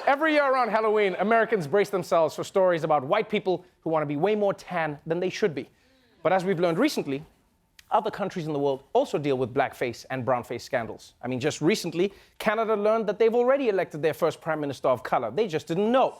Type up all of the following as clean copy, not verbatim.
Every year around Halloween, Americans brace themselves for stories about white people who want to be way more tan than they should be. But as we've learned recently, other countries in the world also deal with blackface and brownface scandals. I mean, just recently, Canada learned that they've already elected their first prime minister of color. They just didn't know.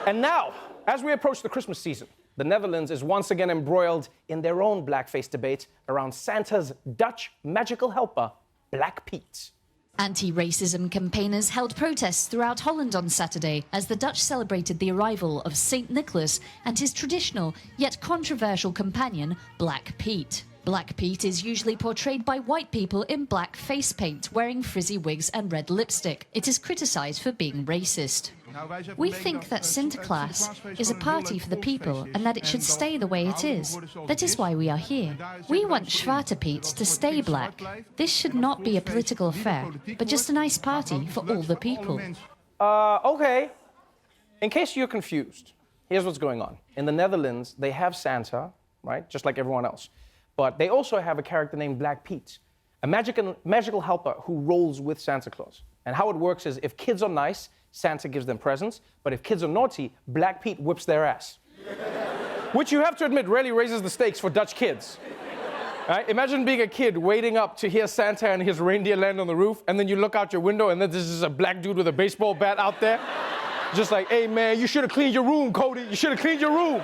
And now, as we approach the Christmas season, the Netherlands is once again embroiled in their own blackface debate around Santa's Dutch magical helper, Black Pete. Anti-racism campaigners held protests throughout Holland on Saturday as the Dutch celebrated the arrival of St. Nicholas and his traditional yet controversial companion, Black Pete. Black Pete is usually portrayed by white people in black face paint, wearing frizzy wigs and red lipstick. It is criticised for being racist. We think that Santa Claus is a party for the people and that it should stay the way it is. That is why we are here. We want Zwarte Piet to stay black. This should not be a political affair, but just a nice party for all the people. Okay. In case you're confused, here's what's going on. In the Netherlands, they have Santa, right? Just like everyone else. But they also have a character named Black Pete, a magical helper who rolls with Santa Claus. And how it works is if kids are nice, Santa gives them presents, but if kids are naughty, Black Pete whips their ass. Which you have to admit really raises the stakes for Dutch kids. Right? Imagine being a kid waiting up to hear Santa and his reindeer land on the roof, and then you look out your window and then there's just a black dude with a baseball bat out there. Just like, hey man, you should have cleaned your room, Cody. You should have cleaned your room.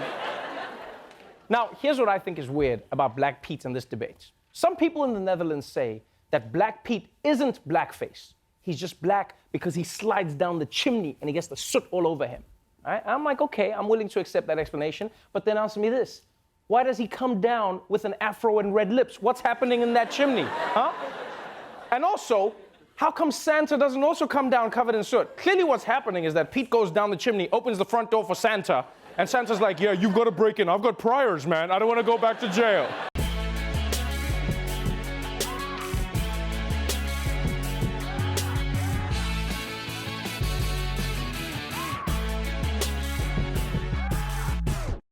Now, here's what I think is weird about Black Pete in this debate. Some people in the Netherlands say that Black Pete isn't blackface. He's just black because he slides down the chimney and he gets the soot all over him. All right? I'm like, okay, I'm willing to accept that explanation, but then answer me this. Why does he come down with an afro and red lips? What's happening in that chimney, huh? And also, how come Santa doesn't also come down covered in soot? Clearly what's happening is that Pete goes down the chimney, opens the front door for Santa, and Santa's like, yeah, you've got to break in. I've got priors, man. I don't want to go back to jail.